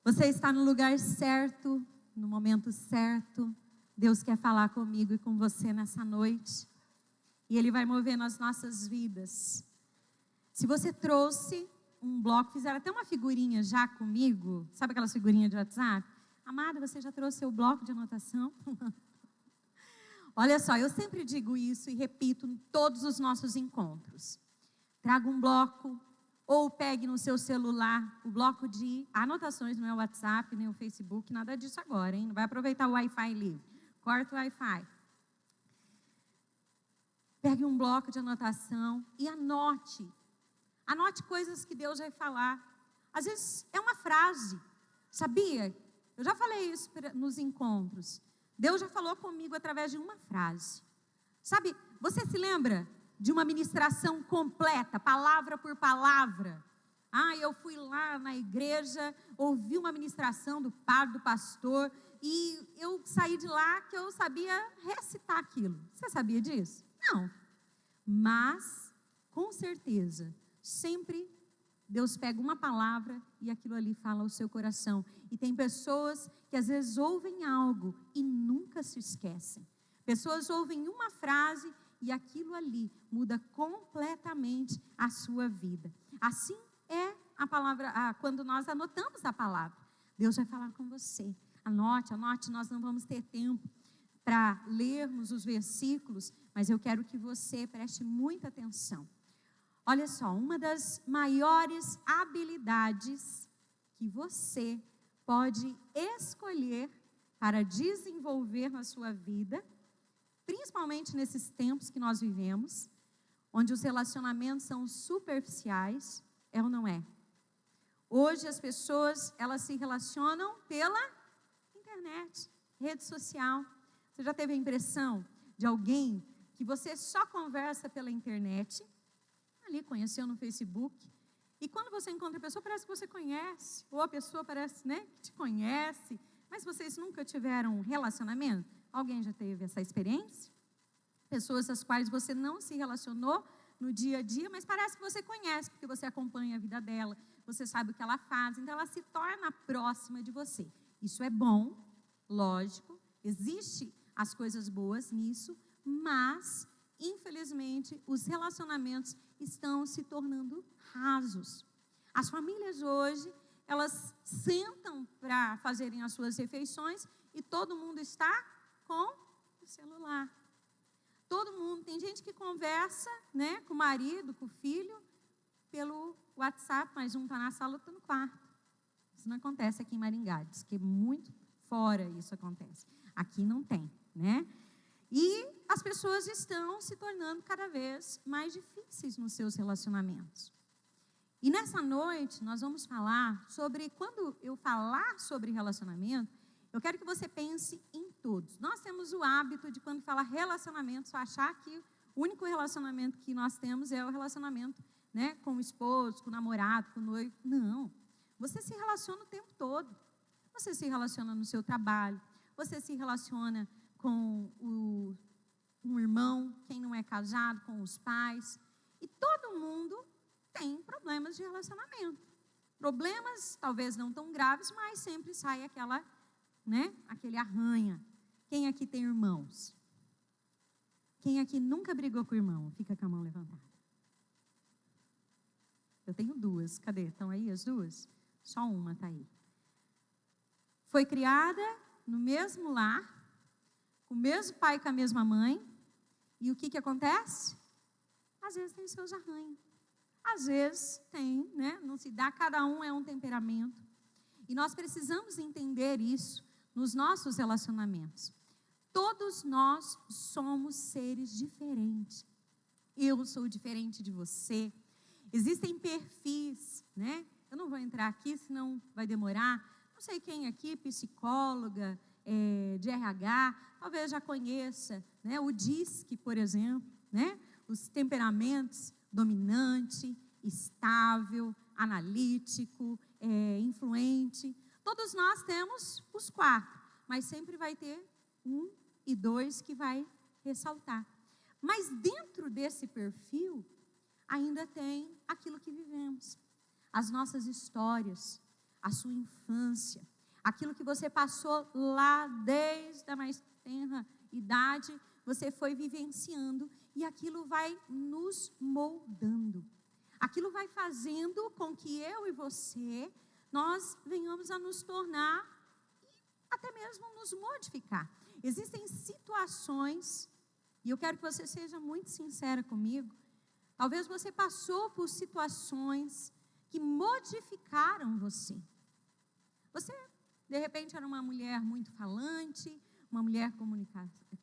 Você está no lugar certo, no momento certo. Deus quer falar comigo e com você nessa noite. E Ele vai mover nas nossas vidas. Se você trouxe um bloco, fizeram até uma figurinha já comigo. Sabe aquelas figurinhas de WhatsApp? Amada, você já trouxe seu bloco de anotação? Olha só, eu sempre digo isso e repito em todos os nossos encontros. Traga um bloco ou pegue no seu celular o bloco de anotações, não é o WhatsApp, nem o Facebook, nada disso agora, hein? Não vai aproveitar o Wi-Fi livre. Corta o Wi-Fi. Pegue um bloco de anotação e anote. Anote coisas que Deus vai falar. Às vezes é uma frase, sabia? Eu já falei isso nos encontros. Deus já falou comigo através de uma frase. Sabe, você se lembra de uma ministração completa, palavra por palavra? Eu fui lá na igreja, ouvi uma ministração do padre, do pastor, e eu saí de lá que eu sabia recitar aquilo. Você sabia disso? Não. Mas, com certeza, sempre Deus pega uma palavra e aquilo ali fala ao seu coração. E tem pessoas que às vezes ouvem algo e nunca se esquecem. Pessoas ouvem uma frase e aquilo ali muda completamente a sua vida. Assim é a palavra, quando nós anotamos a palavra. Deus vai falar com você. Anote, nós não vamos ter tempo para lermos os versículos, mas eu quero que você preste muita atenção. Olha só, uma das maiores habilidades que você pode escolher para desenvolver na sua vida, principalmente nesses tempos que nós vivemos, onde os relacionamentos são superficiais, é ou não é? Hoje as pessoas, elas se relacionam pela internet, rede social. Você já teve a impressão de alguém que você só conversa pela internet, ali conheceu no Facebook, e quando você encontra a pessoa, parece que você conhece, ou a pessoa parece, que te conhece, mas vocês nunca tiveram um relacionamento? Alguém já teve essa experiência? Pessoas às quais você não se relacionou no dia a dia, mas parece que você conhece, porque você acompanha a vida dela, você sabe o que ela faz, então ela se torna próxima de você. Isso é bom, lógico, existe as coisas boas nisso, mas, infelizmente, os relacionamentos estão se tornando rasos. As famílias hoje, elas sentam para fazerem as suas refeições e todo mundo está com o celular. Todo mundo, tem gente que conversa, com o marido, com o filho, pelo WhatsApp, mas um está na sala, outro no quarto. Isso não acontece aqui em Maringá, diz que muito fora isso acontece. Aqui não tem, E as pessoas estão se tornando cada vez mais difíceis nos seus relacionamentos. E nessa noite, nós vamos falar sobre, quando eu falar sobre relacionamento, eu quero que você pense em todos. Nós temos o hábito de, quando fala relacionamento, só achar que o único relacionamento que nós temos é o relacionamento, com o esposo, com o namorado, com o noivo. Não. Você se relaciona o tempo todo. Você se relaciona no seu trabalho, você se relaciona com um irmão, quem não é casado, com os pais. E todo mundo tem problemas de relacionamento. Problemas, talvez não tão graves, mas sempre sai aquele arranha. Quem aqui tem irmãos? Quem aqui nunca brigou com o irmão? Fica com a mão levantada. Eu tenho duas. Cadê? Estão aí as duas? Só uma está aí. Foi criada no mesmo lar, com o mesmo pai e com a mesma mãe. E o que acontece? Às vezes tem seus arranhos. Às vezes tem, não se dá, cada um é um temperamento. E nós precisamos entender isso nos nossos relacionamentos. Todos nós somos seres diferentes. Eu sou diferente de você. Existem perfis, Eu não vou entrar aqui, senão vai demorar. Não sei quem aqui, psicóloga, de RH, talvez já conheça, o DISC, por exemplo, os temperamentos: dominante, estável, analítico, influente. Todos nós temos os 4, mas sempre vai ter 1 e 2 que vai ressaltar. Mas dentro desse perfil, ainda tem aquilo que vivemos, as nossas histórias, a sua infância, aquilo que você passou lá desde a mais tenra idade, você foi vivenciando e aquilo vai nos moldando. Aquilo vai fazendo com que eu e você, nós venhamos a nos tornar e até mesmo nos modificar. Existem situações, e eu quero que você seja muito sincera comigo, talvez você passou por situações que modificaram você. Você, de repente, era uma mulher muito falante, uma mulher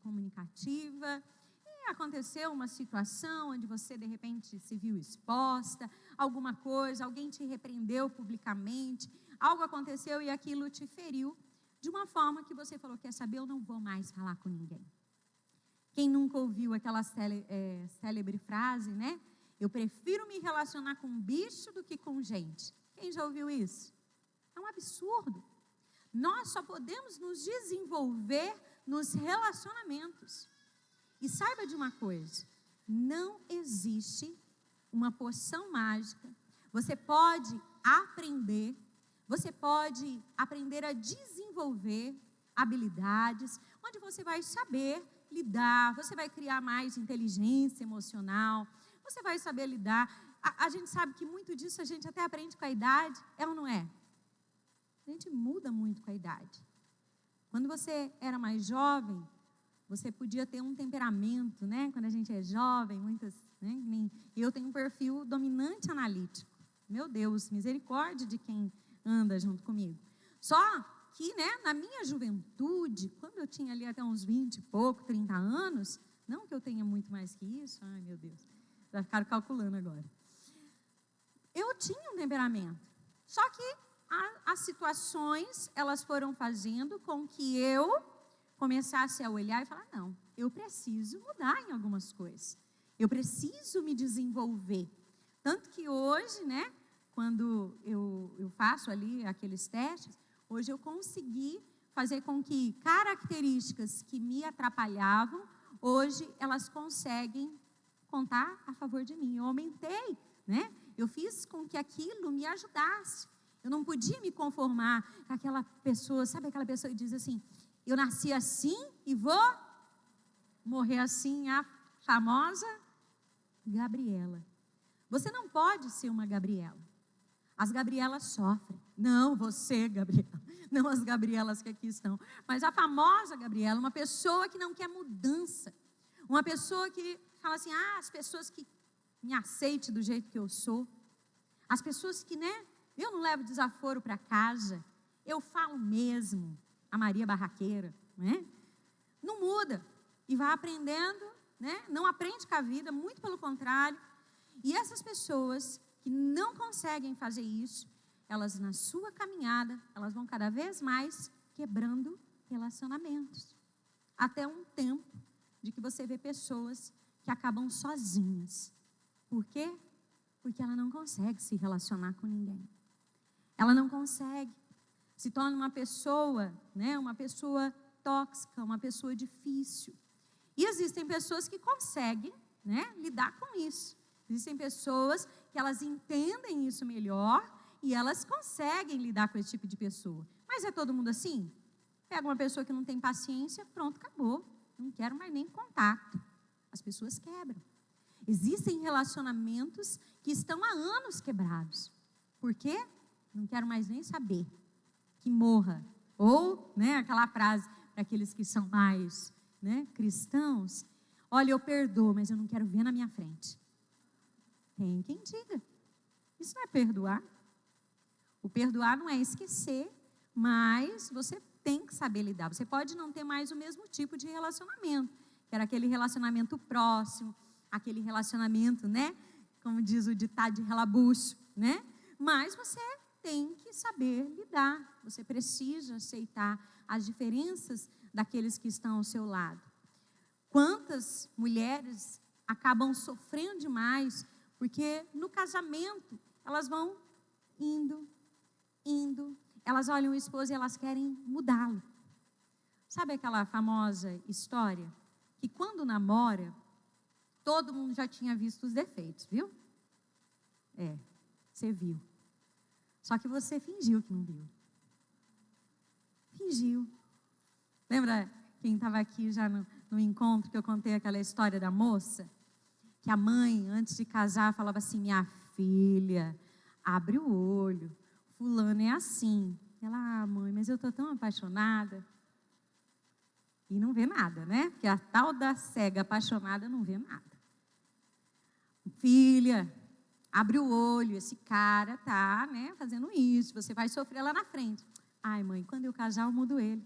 comunicativa, e aconteceu uma situação onde você, de repente, se viu exposta, alguma coisa, alguém te repreendeu publicamente, algo aconteceu e aquilo te feriu, de uma forma que você falou, quer saber, eu não vou mais falar com ninguém. Quem nunca ouviu aquela célebre frase, né? Eu prefiro me relacionar com um bicho do que com gente. Quem já ouviu isso? É um absurdo. Nós só podemos nos desenvolver nos relacionamentos. E saiba de uma coisa, não existe uma poção mágica. Você pode aprender a desenvolver habilidades, onde você vai saber lidar, você vai criar mais inteligência emocional, você vai saber lidar. A gente sabe que muito disso a gente até aprende com a idade, é ou não é? A gente muda muito com a idade. Quando você era mais jovem, você podia ter um temperamento, né? Quando a gente é jovem, eu tenho um perfil dominante analítico. Meu Deus, misericórdia de quem anda junto comigo. Só que, né, na minha juventude, quando eu tinha ali até uns 20 e pouco, 30 anos, não que eu tenha muito mais que isso, ai meu Deus, já ficaram calculando agora. Eu tinha um temperamento, só que as situações, elas foram fazendo com que eu começasse a olhar e falar, não, eu preciso mudar em algumas coisas, eu preciso me desenvolver. Tanto que hoje, né, quando eu faço ali aqueles testes, hoje eu consegui fazer com que características que me atrapalhavam, hoje elas conseguem contar a favor de mim. Eu aumentei, né? Eu fiz com que aquilo me ajudasse. Eu não podia me conformar com aquela pessoa, sabe aquela pessoa que diz assim, eu nasci assim e vou morrer assim, a famosa Gabriela. Você não pode ser uma Gabriela. As Gabrielas sofrem. Não você, Gabriela. Não as Gabrielas que aqui estão. Mas a famosa Gabriela, uma pessoa que não quer mudança. Uma pessoa que fala assim, as pessoas que me aceitem do jeito que eu sou. As pessoas que, né, eu não levo desaforo para casa. Eu falo mesmo. A Maria Barraqueira, né? Não muda. E vai aprendendo, né? Não aprende com a vida, muito pelo contrário. E essas pessoas que não conseguem fazer isso, elas na sua caminhada, elas vão cada vez mais quebrando relacionamentos. Até um tempo de que você vê pessoas que acabam sozinhas. Por quê? Porque ela não consegue se relacionar com ninguém. Ela não consegue. Se torna uma pessoa, né, uma pessoa tóxica, uma pessoa difícil. E existem pessoas que conseguem, né, lidar com isso. Existem pessoas que elas entendem isso melhor e elas conseguem lidar com esse tipo de pessoa. Mas é todo mundo assim? Pega uma pessoa que não tem paciência, pronto, acabou. Não quero mais nem contato. As pessoas quebram. Existem relacionamentos que estão há anos quebrados. Por quê? Não quero mais nem saber. Que morra. Ou, né, aquela frase para aqueles que são mais, né, cristãos. Olha, eu perdoo, mas eu não quero ver na minha frente. Tem quem diga. Isso não é perdoar. O perdoar não é esquecer, mas você tem que saber lidar. Você pode não ter mais o mesmo tipo de relacionamento, que era aquele relacionamento próximo, aquele relacionamento, né? Como diz o ditado de relabucho, né? Mas você tem que saber lidar. Você precisa aceitar as diferenças daqueles que estão ao seu lado. Quantas mulheres acabam sofrendo demais porque no casamento elas vão indo, elas olham o esposo e elas querem mudá-lo. Sabe aquela famosa história que quando namora, todo mundo já tinha visto os defeitos, viu? Você viu. Só que você fingiu que não viu. Fingiu. Lembra quem estava aqui já no encontro que eu contei aquela história da moça? Que a mãe, antes de casar, falava assim: minha filha, abre o olho, fulano é assim. Ela, mãe, mas eu estou tão apaixonada. E não vê nada, né? Porque a tal da cega apaixonada não vê nada. Filha, abre o olho, esse cara tá, né, fazendo isso, você vai sofrer lá na frente. Ai, mãe, quando eu casar eu mudo ele.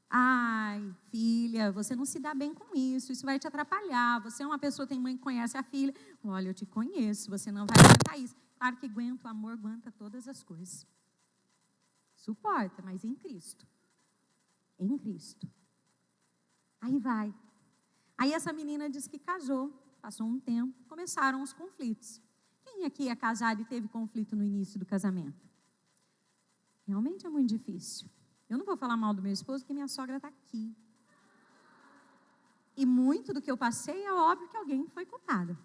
Ai, filha, você não se dá bem com isso vai te atrapalhar. Você é uma pessoa, tem mãe que conhece a filha. Olha, eu te conheço, você não vai aguentar isso. Claro que aguenta, o amor aguenta todas as coisas. Suporta, mas em Cristo. Em Cristo. Aí vai. Aí essa menina disse que casou, passou um tempo, começaram os conflitos. Quem aqui é casado e teve conflito no início do casamento? Realmente é muito difícil. Eu não vou falar mal do meu esposo, porque minha sogra está aqui. E muito do que eu passei, é óbvio que alguém foi culpado.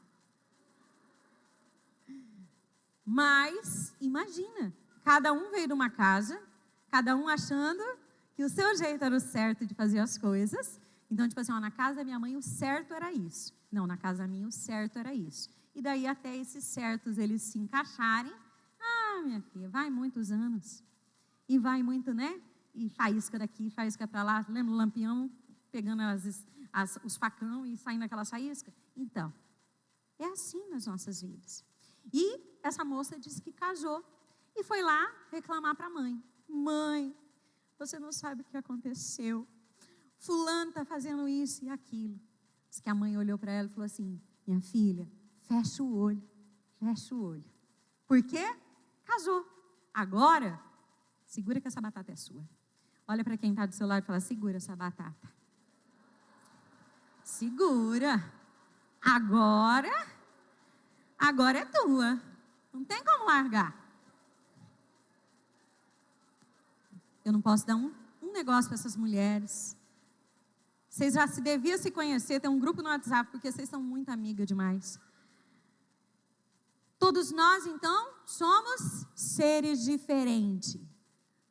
Mas, imagina, cada um veio de uma casa, cada um achando que o seu jeito era o certo de fazer as coisas. Então, tipo assim, ó, na casa da minha mãe o certo era isso. Não, na casa minha o certo era isso. E daí até esses certos eles se encaixarem. Ah, minha filha, vai muitos anos. E vai muito, né? E faísca daqui, faísca para lá. Lembra o lampião pegando os facão e saindo aquela faísca? Então, é assim nas nossas vidas. E essa moça disse que casou e foi lá reclamar para a mãe. Mãe, você não sabe o que aconteceu. Fulano está fazendo isso e aquilo. Diz que a mãe olhou para ela e falou assim: minha filha, fecha o olho, fecha o olho. Por quê? Casou. Agora, segura que essa batata é sua. Olha para quem está do seu lado e fala: segura essa batata. Segura. Agora é tua. Não tem como largar. Eu não posso dar um negócio para essas mulheres. Vocês já deviam se conhecer, tem um grupo no WhatsApp, porque vocês são muito amigas demais. Todos nós, então, somos seres diferentes.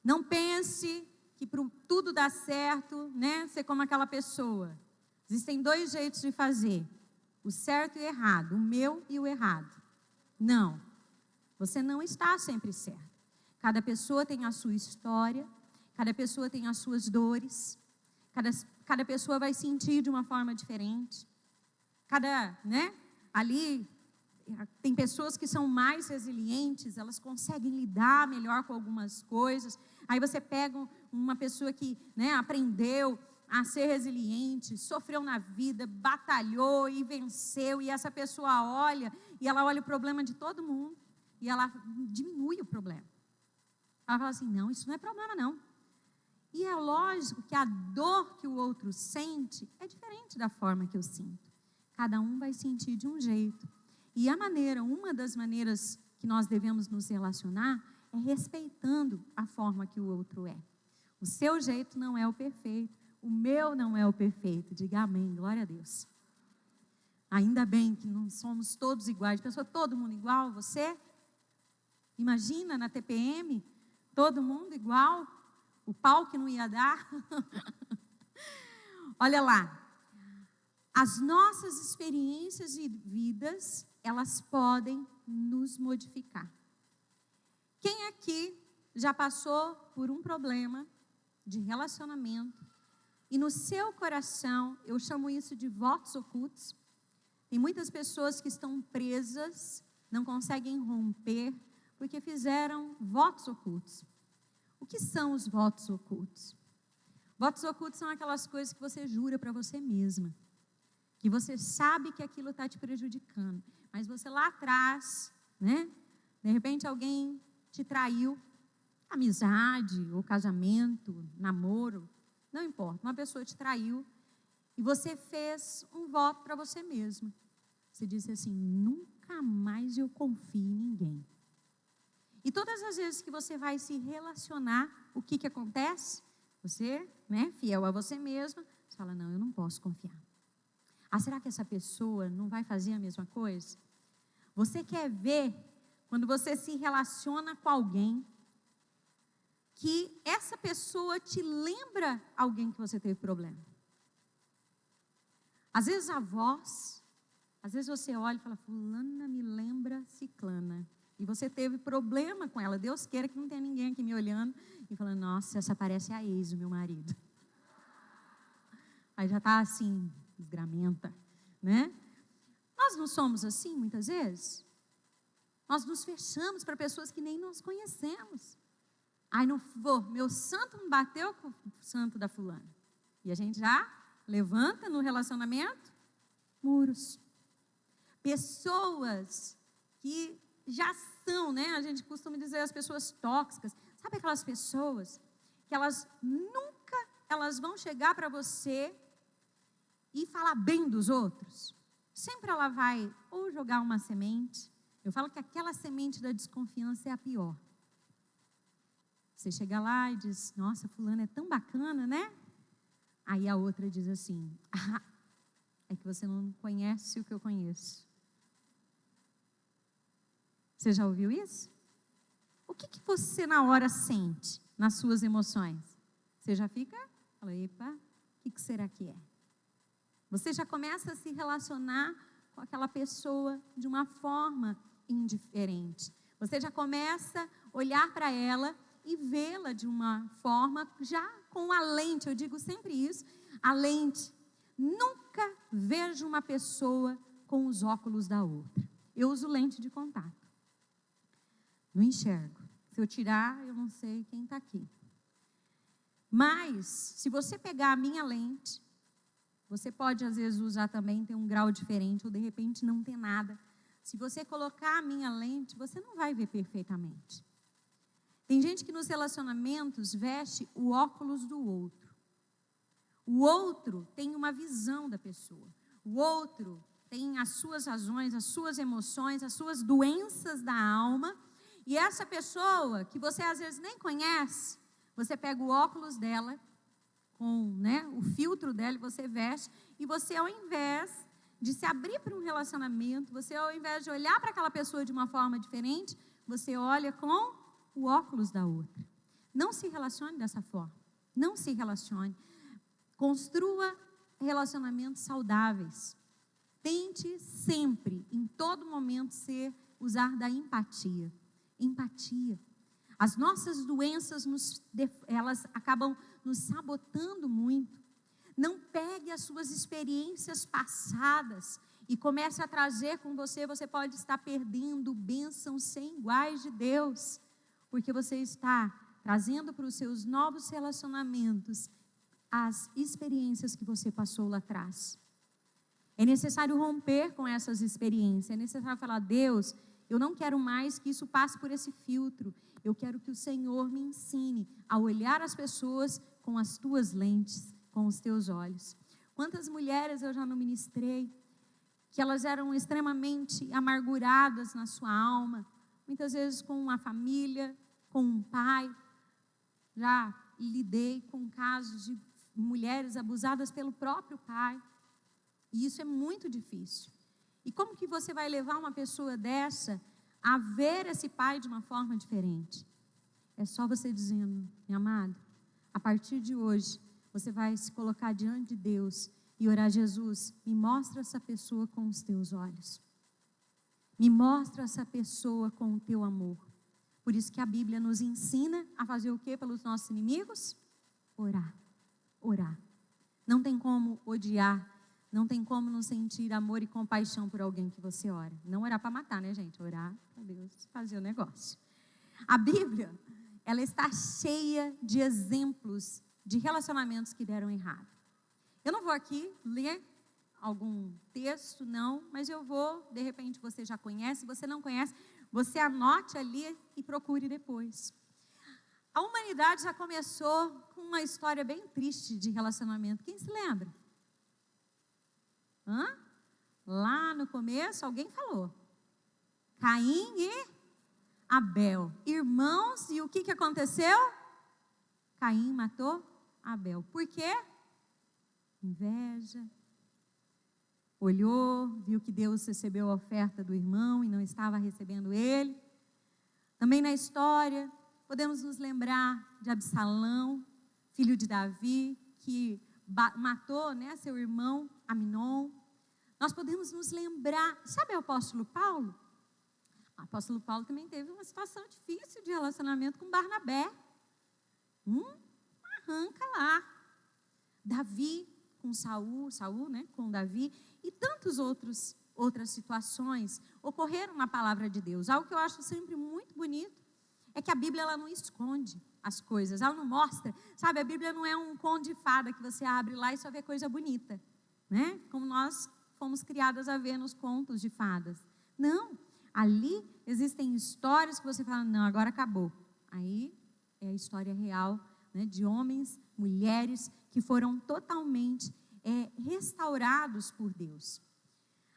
Não pense que para tudo dar certo, né, ser como aquela pessoa. Existem 2 jeitos de fazer: o certo e o errado, o meu e o errado. Não, você não está sempre certo. Cada pessoa tem a sua história, cada pessoa tem as suas dores, cada pessoa vai sentir de uma forma diferente. Ali tem pessoas que são mais resilientes, elas conseguem lidar melhor com algumas coisas. Aí você pega uma pessoa que, né, aprendeu a ser resiliente, sofreu na vida, batalhou e venceu, e essa pessoa olha, e ela olha o problema de todo mundo, e ela diminui o problema. Ela fala assim: não, isso não é problema não. E é lógico que a dor que o outro sente é diferente da forma que eu sinto. Cada um vai sentir de um jeito. E uma das maneiras que nós devemos nos relacionar é respeitando a forma que o outro é. O seu jeito não é o perfeito, o meu não é o perfeito. Diga amém, glória a Deus. Ainda bem que não somos todos iguais. Pensou todo mundo igual, você? Imagina na TPM, todo mundo igual, o pau que não ia dar. Olha lá, as nossas experiências de vidas, elas podem nos modificar. Quem aqui já passou por um problema de relacionamento e no seu coração, eu chamo isso de votos ocultos. Tem muitas pessoas que estão presas, não conseguem romper, porque fizeram votos ocultos. O que são os votos ocultos? Votos ocultos são aquelas coisas que você jura para você mesma, que você sabe que aquilo está te prejudicando, mas você lá atrás, né? De repente alguém te traiu, amizade ou casamento, namoro, não importa, uma pessoa te traiu e você fez um voto para você mesma. Você disse assim: nunca mais eu confio em ninguém. E todas as vezes que você vai se relacionar, o que acontece? Você, né, fiel a você mesma, você fala: não, eu não posso confiar. Ah, será que essa pessoa não vai fazer a mesma coisa? Você quer ver, quando você se relaciona com alguém, que essa pessoa te lembra alguém que você teve problema. Às vezes a voz, às vezes você olha e fala, fulana me lembra ciclana. E você teve problema com ela. Deus queira que não tenha ninguém aqui me olhando e falando, nossa, essa parece a ex do meu marido. Aí já está assim, desgramenta, né? Nós não somos assim muitas vezes? Nós nos fechamos para pessoas que nem nós conhecemos. Ai, não vou, meu santo não bateu com o santo da fulana. E a gente já levanta no relacionamento muros. Pessoas que já são, né? A gente costuma dizer as pessoas tóxicas. Sabe aquelas pessoas que elas vão chegar para você e falar bem dos outros? Sempre ela vai ou jogar uma semente. Eu falo que aquela semente da desconfiança é a pior. Você chega lá e diz, nossa, fulano é tão bacana, né? Aí a outra diz assim, é que você não conhece o que eu conheço. Você já ouviu isso? O que você na hora sente nas suas emoções? Você já fica, fala, epa, o que será que é? Você já começa a se relacionar com aquela pessoa de uma forma indiferente. Você já começa a olhar para ela e vê-la de uma forma já com a lente. Eu digo sempre isso, a lente. Nunca vejo uma pessoa com os óculos da outra. Eu uso lente de contato. Não enxergo. Se eu tirar, eu não sei quem está aqui. Mas, se você pegar a minha lente, você pode, às vezes, usar também, ter um grau diferente, ou, de repente, não ter nada. Se você colocar a minha lente, você não vai ver perfeitamente. Tem gente que, nos relacionamentos, veste o óculos do outro. O outro tem uma visão da pessoa. O outro tem as suas razões, as suas emoções, as suas doenças da alma. E essa pessoa, que você às vezes nem conhece, você pega o óculos dela, com, né, o filtro dela, e você veste, e você, ao invés de se abrir para um relacionamento, você, ao invés de olhar para aquela pessoa de uma forma diferente, você olha com o óculos da outra. Não se relacione dessa forma. Não se relacione. Construa relacionamentos saudáveis. Tente sempre, em todo momento, usar da empatia. Empatia. As nossas doenças, elas acabam nos sabotando muito. Não pegue as suas experiências passadas e comece a trazer com você. Você pode estar perdendo bênçãos sem iguais de Deus, porque você está trazendo para os seus novos relacionamentos as experiências que você passou lá atrás. É necessário romper com essas experiências. É necessário falar, Deus, eu não quero mais que isso passe por esse filtro. Eu quero que o Senhor me ensine a olhar as pessoas com as tuas lentes, com os teus olhos. Quantas mulheres eu já não ministrei, que elas eram extremamente amarguradas na sua alma, muitas vezes com uma família, com um pai. Já lidei com casos de mulheres abusadas pelo próprio pai. E isso é muito difícil. E como que você vai levar uma pessoa dessa a ver esse pai de uma forma diferente? É só você dizendo, minha amada, a partir de hoje, você vai se colocar diante de Deus e orar, Jesus, me mostra essa pessoa com os teus olhos. Me mostra essa pessoa com o teu amor. Por isso que a Bíblia nos ensina a fazer o quê pelos nossos inimigos? Orar. Orar. Não tem como odiar. Não tem como não sentir amor e compaixão por alguém que você ora. Não orar para matar, né, gente? Orar para Deus fazer o negócio. A Bíblia, ela está cheia de exemplos de relacionamentos que deram errado. Eu não vou aqui ler algum texto, não, mas eu vou, de repente você já conhece, se você não conhece, você anote ali e procure depois. A humanidade já começou com uma história bem triste de relacionamento. Quem se lembra? Lá no começo, alguém falou. Caim e Abel. Irmãos, e o que aconteceu? Caim matou Abel. Por quê? Inveja. olhou, viu que Deus recebeu a oferta do irmão e não estava recebendo ele. Também na história, podemos nos lembrar de Absalão, filho de Davi, que matou, né, seu irmão Aminon. Nós podemos nos lembrar, sabe o apóstolo Paulo? O apóstolo Paulo também teve uma situação difícil de relacionamento com Barnabé. Arranca lá. Davi com Saul, né, com Davi, e tantas outras situações ocorreram na palavra de Deus. Algo que eu acho sempre muito bonito é que a Bíblia ela não esconde as coisas, ela não mostra, sabe, a Bíblia não é um conto de fada que você abre lá e só vê coisa bonita, né, como nós fomos criadas a ver nos contos de fadas. Não, ali existem histórias que você fala, não, agora acabou. Aí é a história real, né, de homens, mulheres que foram totalmente restaurados por Deus.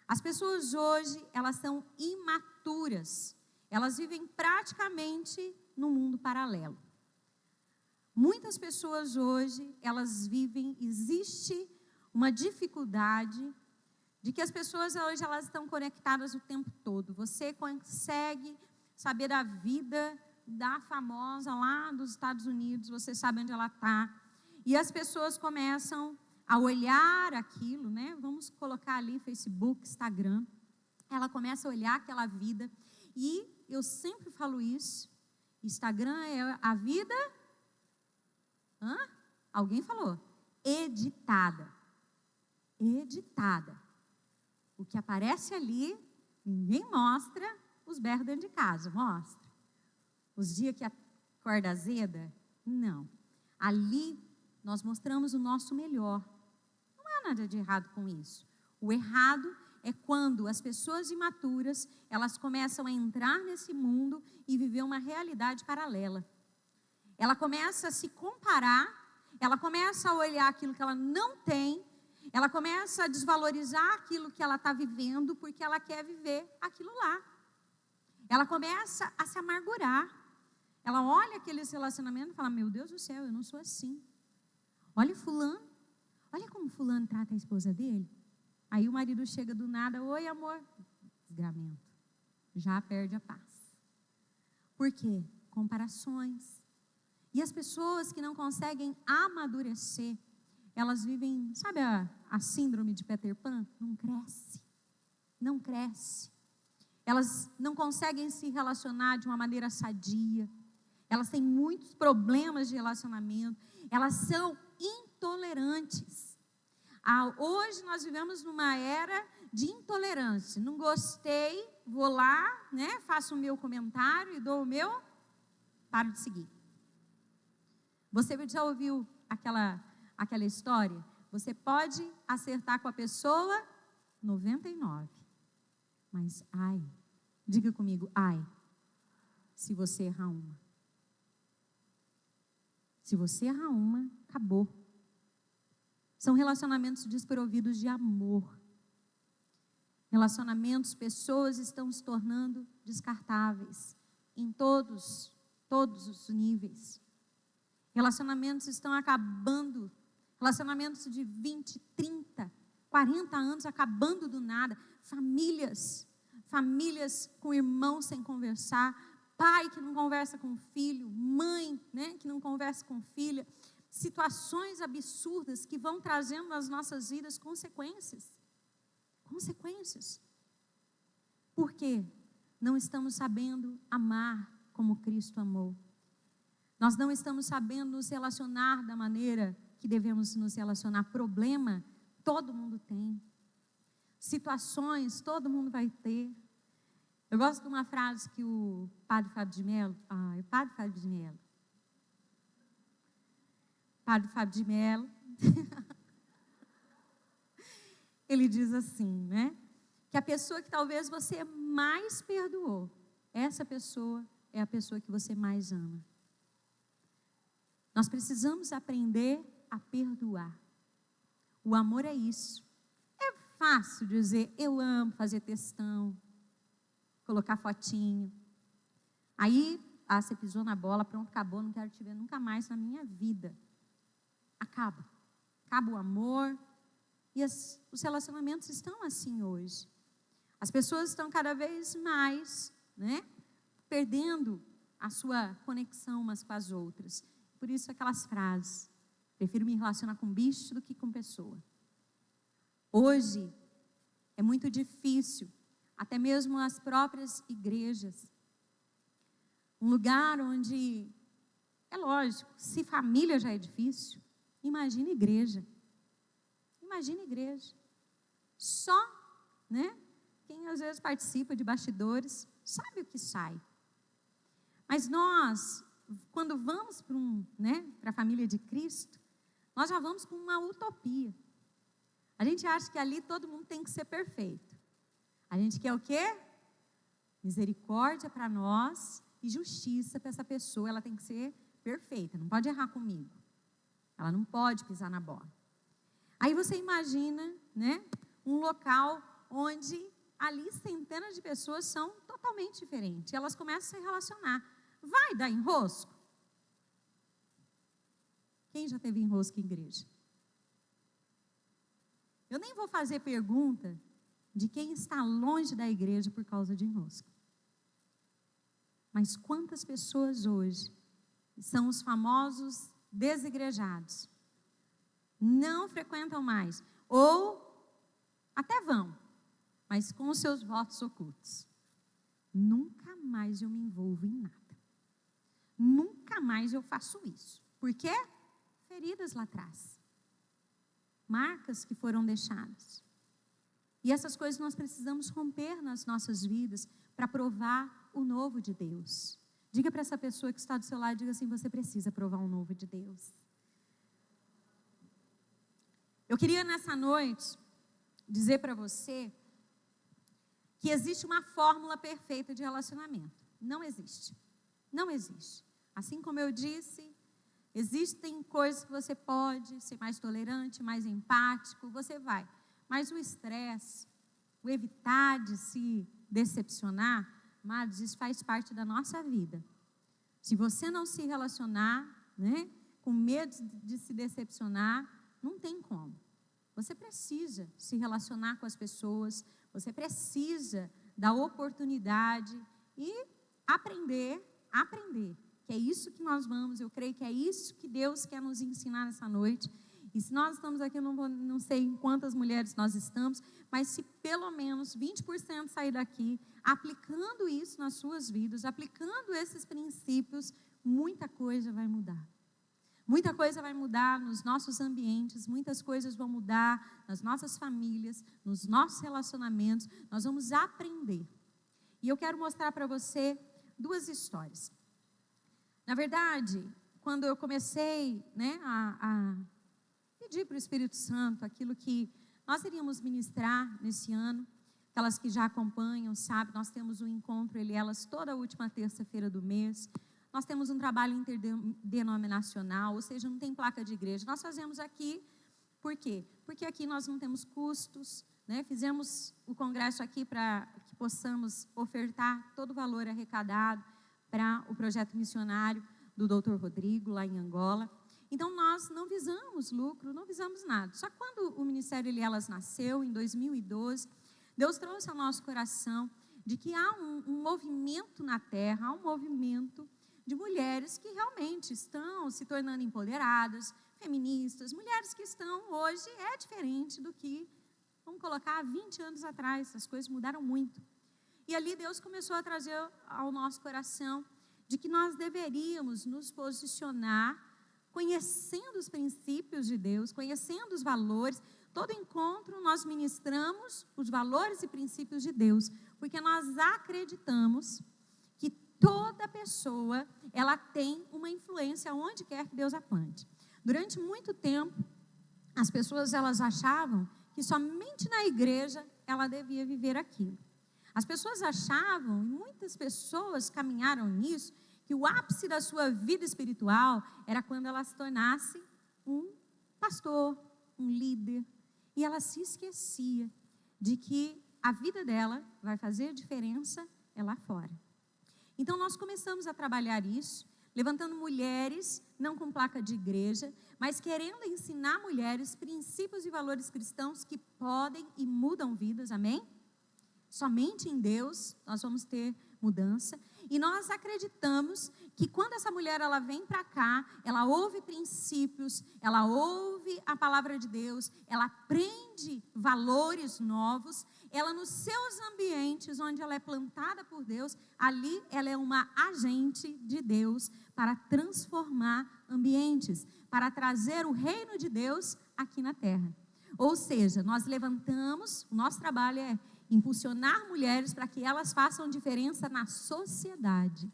As pessoas hoje, elas são imaturas, elas vivem praticamente num mundo paralelo. Muitas pessoas hoje, existe uma dificuldade de que as pessoas hoje elas estão conectadas o tempo todo. Você consegue saber da vida da famosa lá dos Estados Unidos, você sabe onde ela está. E as pessoas começam a olhar aquilo, né? Vamos colocar ali Facebook, Instagram. Ela começa a olhar aquela vida. E eu sempre falo isso, Instagram é a vida... Alguém falou? Editada. O que aparece ali, ninguém mostra os berros dentro de casa, mostra. Os dias que acorda azeda, não. Ali nós mostramos o nosso melhor. Não há nada de errado com isso. O errado é quando as pessoas imaturas, elas começam a entrar nesse mundo e viver uma realidade paralela. Ela começa a se comparar, ela começa a olhar aquilo que ela não tem, ela começa a desvalorizar aquilo que ela está vivendo, porque ela quer viver aquilo lá. Ela começa a se amargurar. Ela olha aqueles relacionamentos e fala, meu Deus do céu, eu não sou assim. Olha fulano, olha como fulano trata a esposa dele. Aí o marido chega do nada, oi amor, desgramento. Já perde a paz. Por quê? Comparações. E as pessoas que não conseguem amadurecer, elas vivem, sabe a síndrome de Peter Pan? Não cresce. Elas não conseguem se relacionar de uma maneira sadia. Elas têm muitos problemas de relacionamento. Elas são intolerantes. Hoje nós vivemos numa era de intolerância. Não gostei, vou lá, né, faço o meu comentário e dou o meu, paro de seguir. Você já ouviu aquela história? Você pode acertar com a pessoa 99. Mas, diga comigo, se você errar uma. Se você errar uma, acabou. São relacionamentos desprovidos de amor. Relacionamentos, pessoas estão se tornando descartáveis em todos os níveis. Relacionamentos estão acabando. Relacionamentos de 20, 30, 40 anos acabando do nada. Famílias com irmãos sem conversar. Pai que não conversa com filho. Mãe, né, que não conversa com filha. Situações absurdas que vão trazendo nas nossas vidas consequências. Por quê? Não estamos sabendo amar como Cristo amou. Nós não estamos sabendo nos relacionar da maneira que devemos nos relacionar. Problema, todo mundo tem. Situações, todo mundo vai ter. Eu gosto de uma frase que o Padre Fábio de Mello, ele diz assim, né? Que a pessoa que talvez você mais perdoou, essa pessoa é a pessoa que você mais ama. Nós precisamos aprender a perdoar. O amor é isso. É fácil dizer, eu amo, fazer textão, colocar fotinho. Aí, você pisou na bola, pronto, acabou, não quero te ver nunca mais na minha vida. Acaba o amor E os relacionamentos estão assim hoje. As pessoas estão cada vez mais, né, perdendo a sua conexão umas com as outras. Por isso aquelas frases: prefiro me relacionar com bicho do que com pessoa. Hoje é muito difícil, até mesmo as próprias igrejas. Um lugar onde, é lógico, se família já é difícil, imagina igreja. Imagina igreja. Só, né, quem às vezes participa de bastidores sabe o que sai. Mas nós, quando vamos para a família de Cristo, nós já vamos com uma utopia. A gente acha que ali todo mundo tem que ser perfeito. A gente quer o quê? Misericórdia para nós e justiça para essa pessoa. Ela tem que ser perfeita, não pode errar comigo. Ela não pode pisar na bola. Aí você imagina, né, um local onde ali centenas de pessoas são totalmente diferentes. E elas começam a se relacionar. Vai dar enrosco? Quem já teve enrosco em igreja? Eu nem vou fazer pergunta de quem está longe da igreja por causa de enrosco. Mas quantas pessoas hoje são os famosos desigrejados? Não frequentam mais, ou até vão, mas com os seus votos ocultos. Nunca mais eu me envolvo em nada. Nunca mais eu faço isso. Por quê? Feridas lá atrás. Marcas que foram deixadas. E essas coisas nós precisamos romper nas nossas vidas para provar o novo de Deus. Diga para essa pessoa que está do seu lado, diga assim: você precisa provar o novo de Deus. Eu queria nessa noite dizer para você que existe uma fórmula perfeita de relacionamento. Não existe. Não existe. Assim como eu disse, existem coisas que você pode ser mais tolerante, mais empático, você vai. Mas o estresse, o evitar de se decepcionar, amados, isso faz parte da nossa vida. Se você não se relacionar, né, com medo de se decepcionar, não tem como. Você precisa se relacionar com as pessoas, você precisa dar oportunidade e aprender, que é isso que nós vamos, eu creio que é isso que Deus quer nos ensinar nessa noite. E se nós estamos aqui, eu não sei em quantas mulheres nós estamos, mas se pelo menos 20% sair daqui, aplicando isso nas suas vidas, aplicando esses princípios, muita coisa vai mudar. Muita coisa vai mudar nos nossos ambientes, muitas coisas vão mudar nas nossas famílias, nos nossos relacionamentos. Nós vamos aprender. E eu quero mostrar para você 2 histórias. Na verdade, quando eu comecei, né, a pedir para o Espírito Santo aquilo que nós iríamos ministrar nesse ano, aquelas que já acompanham, sabe, nós temos um encontro, ele e elas, toda a última terça-feira do mês. Nós temos um trabalho interdenominacional, ou seja, não tem placa de igreja. Nós fazemos aqui, por quê? Porque aqui nós não temos custos, né? Fizemos o congresso aqui para que possamos ofertar todo o valor arrecadado para o projeto missionário do Dr. Rodrigo, lá em Angola. Então, nós não visamos lucro, não visamos nada. Só que quando o Ministério Elas nasceu, em 2012, Deus trouxe ao nosso coração de que há um movimento na terra, há um movimento de mulheres que realmente estão se tornando empoderadas, feministas, mulheres que estão hoje, é diferente do que, vamos colocar, há 20 anos atrás, as coisas mudaram muito. E ali Deus começou a trazer ao nosso coração de que nós deveríamos nos posicionar, conhecendo os princípios de Deus, conhecendo os valores. Todo encontro nós ministramos os valores e princípios de Deus, porque nós acreditamos que toda pessoa, ela tem uma influência onde quer que Deus a plante. Durante muito tempo, as pessoas, elas achavam que somente na igreja ela devia viver aquilo. As pessoas achavam, e muitas pessoas caminharam nisso, que o ápice da sua vida espiritual era quando ela se tornasse um pastor, um líder. E ela se esquecia de que a vida dela vai fazer diferença lá fora. Então, nós começamos a trabalhar isso. levantando mulheres, não com placa de igreja, mas querendo ensinar mulheres princípios e valores cristãos que podem e mudam vidas, amém? Somente em Deus nós vamos ter mudança. E nós acreditamos que quando essa mulher ela vem para cá, ela ouve princípios, ela ouve a palavra de Deus, ela aprende valores novos, ela nos seus ambientes onde ela é plantada por Deus, ali ela é uma agente de Deus para transformar ambientes, para trazer o reino de Deus aqui na terra. Ou seja, nós levantamos, o nosso trabalho é impulsionar mulheres para que elas façam diferença na sociedade.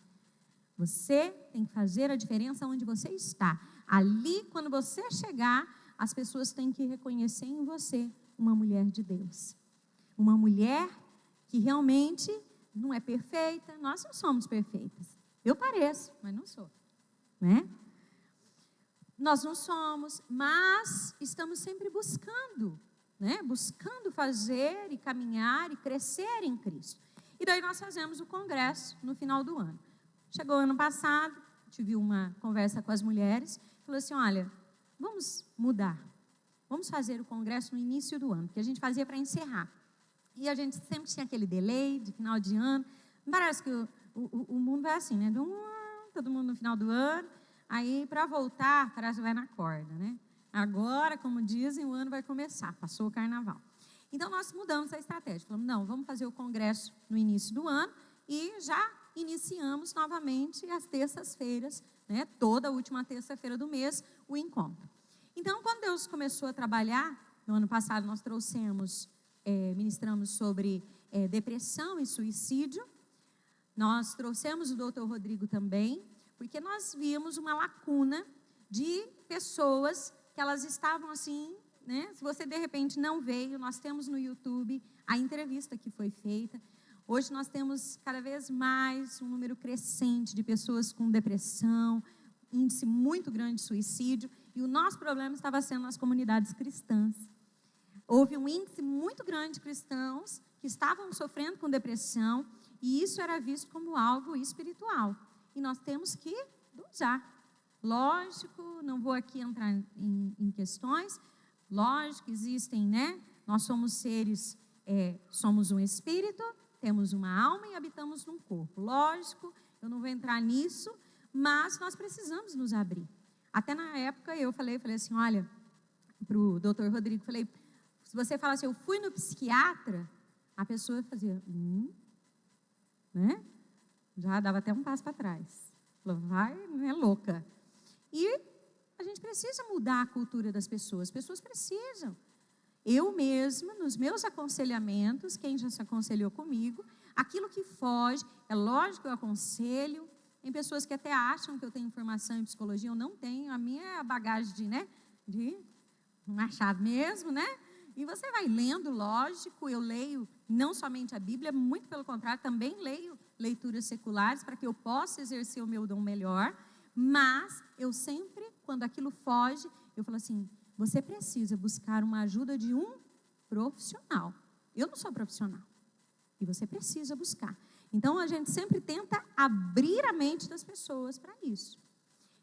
Você tem que fazer a diferença onde você está. Ali, quando você chegar, as pessoas têm que reconhecer em você uma mulher de Deus. Uma mulher que realmente não é perfeita. Nós não somos perfeitas. Eu pareço, mas não sou, né? Nós não somos, mas estamos sempre buscando, né? Buscando fazer e caminhar e crescer em Cristo. E daí nós fazemos o congresso no final do ano. Chegou o ano passado, tive uma conversa com as mulheres, falou assim, olha, vamos mudar, vamos fazer o congresso no início do ano, porque a gente fazia para encerrar. E a gente sempre tinha aquele delay de final de ano. Parece que o mundo vai assim, né? Todo mundo no final do ano, aí para voltar, parece que vai na corda, né? Agora, como dizem, o ano vai começar, passou o carnaval. Então, nós mudamos a estratégia. Falamos, não, vamos fazer o congresso no início do ano e já iniciamos novamente as terças-feiras, né? Toda a última terça-feira do mês, o encontro. Então, quando Deus começou a trabalhar, no ano passado nós ministramos sobre depressão e suicídio. Nós trouxemos o Dr. Rodrigo também, porque nós vimos uma lacuna de pessoas que elas estavam assim, né? Se você de repente não veio, nós temos no YouTube a entrevista que foi feita. Hoje nós temos cada vez mais um número crescente de pessoas com depressão, índice muito grande de suicídio, e o nosso problema estava sendo nas comunidades cristãs. Houve um índice muito grande de cristãos que estavam sofrendo com depressão, e isso era visto como algo espiritual. E nós temos que dosar. Lógico, não vou aqui entrar em questões, lógico, existem, né? Nós somos seres, somos um espírito, temos uma alma e habitamos num corpo. Lógico, eu não vou entrar nisso, mas nós precisamos nos abrir. Até na época eu falei assim, olha, para o doutor Rodrigo, falei, se você fala assim, eu fui no psiquiatra, a pessoa fazia, né? Já dava até um passo para trás. Falou, vai, não é louca. E a gente precisa mudar a cultura das pessoas. As pessoas precisam. Eu mesma, nos meus aconselhamentos, quem já se aconselhou comigo, aquilo que foge, é lógico que eu aconselho. Tem pessoas que até acham que eu tenho formação em psicologia, eu não tenho. A minha é a bagagem de um achado mesmo, né? E você vai lendo, lógico, eu leio não somente a Bíblia, muito pelo contrário, também leio leituras seculares para que eu possa exercer o meu dom melhor. Mas eu sempre, quando aquilo foge, eu falo assim, você precisa buscar uma ajuda de um profissional. Eu não sou profissional. E você precisa buscar. Então, a gente sempre tenta abrir a mente das pessoas para isso.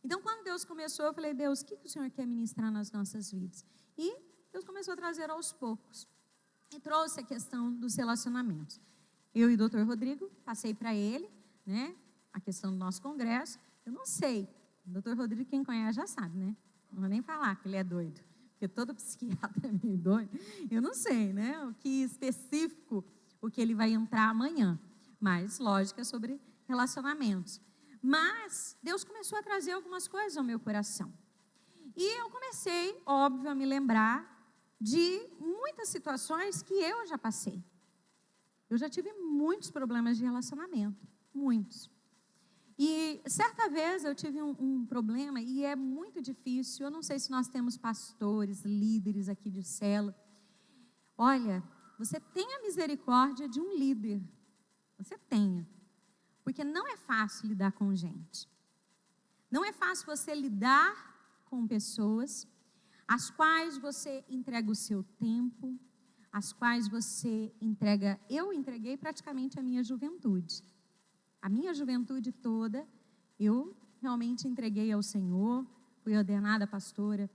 Então, quando Deus começou, eu falei, Deus, o que o Senhor quer ministrar nas nossas vidas? E Deus começou a trazer aos poucos. E trouxe a questão dos relacionamentos. Eu e o doutor Rodrigo, passei para ele, né, a questão do nosso congresso. Eu não sei, o doutor Rodrigo, quem conhece já sabe, né? Não vou nem falar que ele é doido, porque todo psiquiatra é meio doido. Eu não sei, né, o que específico, o que ele vai entrar amanhã. Mas, lógico, é sobre relacionamentos. Mas, Deus começou a trazer algumas coisas ao meu coração. E eu comecei, óbvio, a me lembrar de muitas situações que eu já passei. Eu já tive muitos problemas de relacionamento, muitos. E certa vez eu tive um problema, e é muito difícil, eu não sei se nós temos pastores, líderes aqui de célula. Olha, você tenha misericórdia de um líder, você tenha, porque não é fácil lidar com gente. Não é fácil você lidar com pessoas às quais você entrega o seu tempo, às quais você entrega, eu entreguei praticamente a minha juventude. A minha juventude toda, eu realmente entreguei ao Senhor, fui ordenada pastora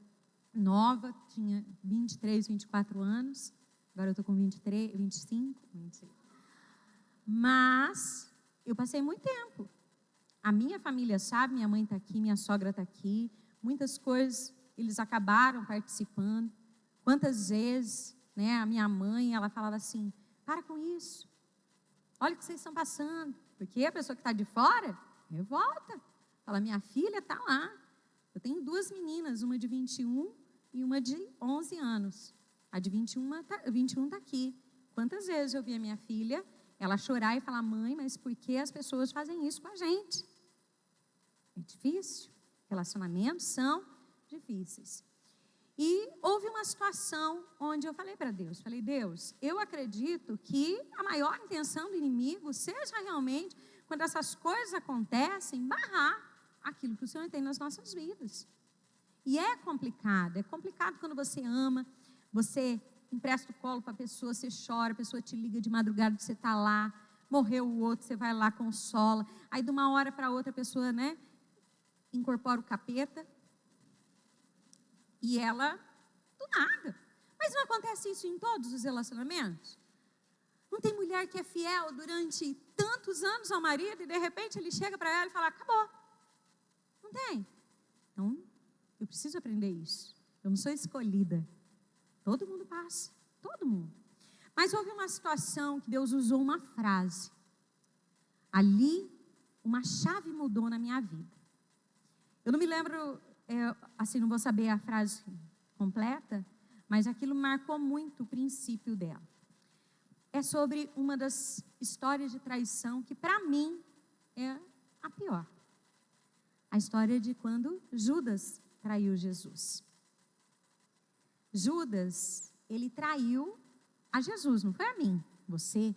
nova, tinha 23, 24 anos, agora eu estou com 23, 25, 26. Mas eu passei muito tempo. A minha família sabe, minha mãe está aqui, minha sogra está aqui, muitas coisas eles acabaram participando. Quantas vezes, né, a minha mãe, ela falava assim, para com isso, olha o que vocês estão passando, porque a pessoa que está de fora, revolta. Fala, minha filha está lá. Eu tenho 2 meninas, uma de 21 e uma de 11 anos. A de 21 está aqui. Quantas vezes eu vi a minha filha, ela chorar e falar, mãe, mas por que as pessoas fazem isso com a gente? É difícil. Relacionamentos são difíceis. E houve uma situação onde eu falei para Deus, Deus, eu acredito que a maior intenção do inimigo seja realmente, quando essas coisas acontecem, barrar aquilo que o Senhor tem nas nossas vidas. E é complicado quando você ama, você empresta o colo para a pessoa, você chora, a pessoa te liga de madrugada, você está lá, morreu o outro, você vai lá, consola, aí de uma hora para outra a pessoa, né, incorpora o capeta, e ela, do nada. Mas não acontece isso em todos os relacionamentos? Não tem mulher que é fiel durante tantos anos ao marido e de repente ele chega para ela e fala, acabou. Não tem. Então, eu preciso aprender isso. Eu não sou escolhida. Todo mundo passa. Todo mundo. Mas houve uma situação que Deus usou uma frase. Ali, uma chave mudou na minha vida. Eu não me lembro, assim, não vou saber a frase completa, mas aquilo marcou muito o princípio dela. É sobre uma das histórias de traição que, para mim, é a pior. A história de quando Judas traiu Jesus. Judas, ele traiu a Jesus, não foi a mim, você,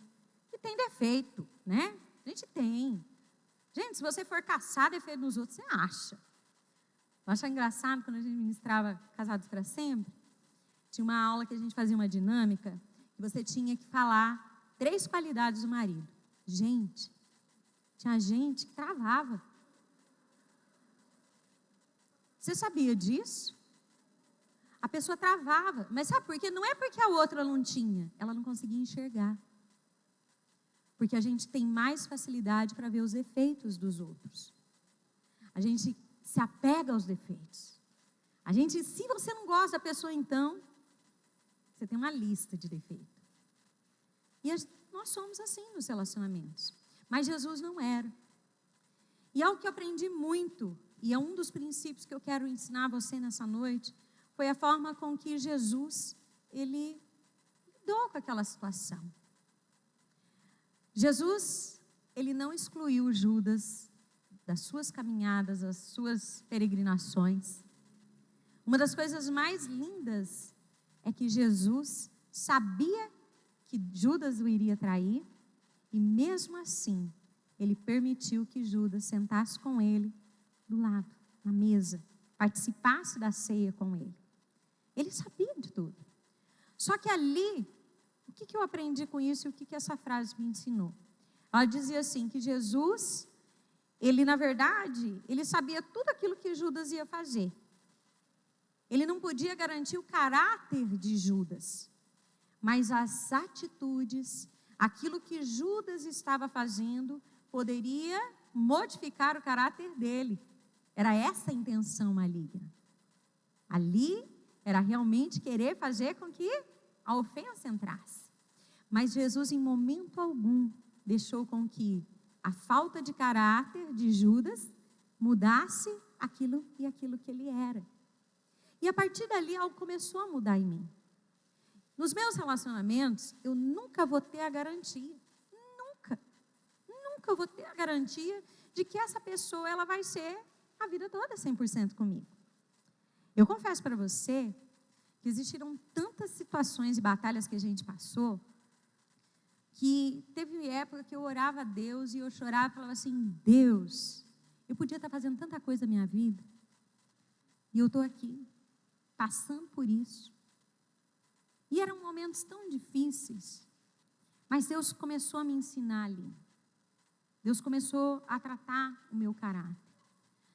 que tem defeito, né? A gente tem. Gente, se você for caçar defeito nos outros, você acha. Eu acho engraçado, quando a gente ministrava Casados para Sempre, tinha uma aula que a gente fazia uma dinâmica, que você tinha que falar 3 qualidades do marido. Gente, tinha gente que travava. Você sabia disso? A pessoa travava, mas sabe por quê? Não é porque a outra não tinha, ela não conseguia enxergar. Porque a gente tem mais facilidade para ver os efeitos dos outros. A gente se apega aos defeitos. A gente, se você não gosta da pessoa, então, você tem uma lista de defeitos. E nós somos assim nos relacionamentos. Mas Jesus não era. E algo que eu aprendi muito, e é um dos princípios que eu quero ensinar a você nessa noite, foi a forma com que Jesus, ele lidou com aquela situação. Jesus, ele não excluiu Judas das suas caminhadas, das suas peregrinações. Uma das coisas mais lindas é que Jesus sabia que Judas o iria trair, e mesmo assim, ele permitiu que Judas sentasse com ele do lado, na mesa, participasse da ceia com ele. Ele sabia de tudo. Só que ali, o que eu aprendi com isso e o que essa frase me ensinou? Ela dizia assim, que Jesus, ele na verdade, ele sabia tudo aquilo que Judas ia fazer. Ele não podia garantir o caráter de Judas, mas as atitudes, aquilo que Judas estava fazendo, poderia modificar o caráter dele. Era essa a intenção maligna. Ali era realmente querer fazer com que a ofensa entrasse. Mas Jesus, em momento algum, deixou com que a falta de caráter de Judas mudasse aquilo que ele era. E a partir dali, algo começou a mudar em mim. Nos meus relacionamentos, eu nunca vou ter a garantia. Nunca vou ter a garantia de que essa pessoa, ela vai ser a vida toda 100% comigo. Eu confesso para você que existiram tantas situações e batalhas que a gente passou, que teve época que eu orava a Deus e eu chorava e falava assim, Deus, eu podia estar fazendo tanta coisa na minha vida, e eu estou aqui, passando por isso. E eram momentos tão difíceis, mas Deus começou a me ensinar ali. Deus começou a tratar o meu caráter.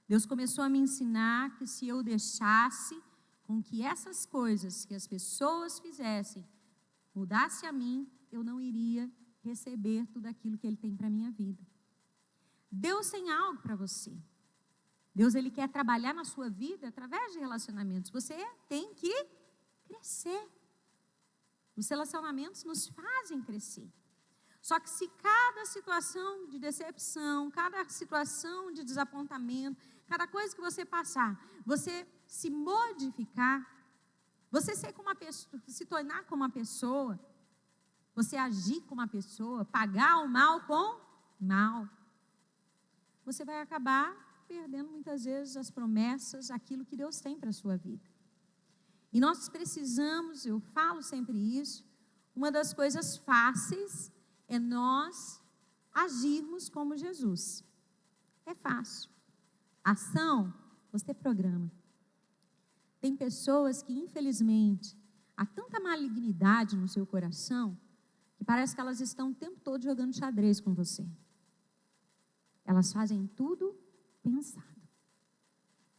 Deus começou a me ensinar que se eu deixasse com que essas coisas que as pessoas fizessem mudasse a mim, eu não iria receber tudo aquilo que Ele tem para a minha vida. Deus tem algo para você. Deus, Ele quer trabalhar na sua vida através de relacionamentos. Você tem que crescer. Os relacionamentos nos fazem crescer. Só que se cada situação de decepção, cada situação de desapontamento, cada coisa que você passar, você se modificar, você ser como uma pessoa, se tornar como uma pessoa, você agir como uma pessoa, pagar o mal com mal, você vai acabar perdendo muitas vezes as promessas, aquilo que Deus tem para a sua vida. E nós precisamos, eu falo sempre isso, uma das coisas fáceis é nós agirmos como Jesus. É fácil. Ação, você programa. Tem pessoas que, infelizmente, há tanta malignidade no seu coração, que parece que elas estão o tempo todo jogando xadrez com você. Elas fazem tudo pensado.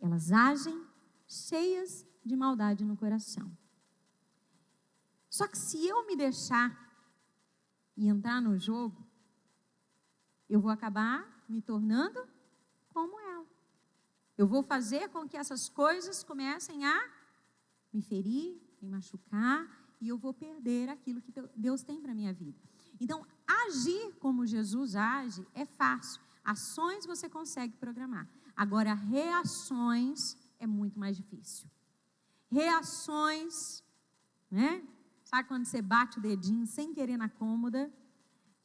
Elas agem cheias de maldade no coração. Só que se eu me deixar e entrar no jogo, eu vou acabar me tornando como ela. Eu vou fazer com que essas coisas comecem a me ferir, me machucar, e eu vou perder aquilo que Deus tem para a minha vida. Então, agir como Jesus age é fácil. Ações você consegue programar. Agora, reações é muito mais difícil. Reações, né? Sabe quando você bate o dedinho sem querer na cômoda?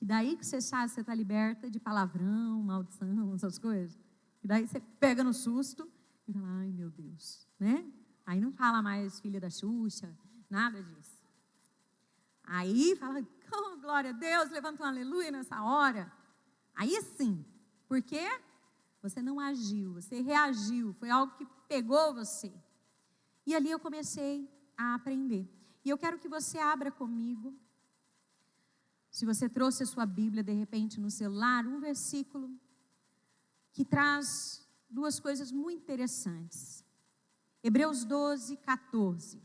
E daí que você sabe que você está liberta de palavrão, maldição, essas coisas. E daí você pega no susto e fala, ai meu Deus, né? Aí não fala mais filha da Xuxa, nada disso. Aí fala, oh, glória a Deus, levanta um aleluia nessa hora. Aí sim, porque você não agiu, você reagiu, foi algo que pegou você. E ali eu comecei a aprender. E eu quero que você abra comigo, se você trouxe a sua Bíblia, de repente, no celular, um versículo que traz duas coisas muito interessantes. Hebreus 12, 14.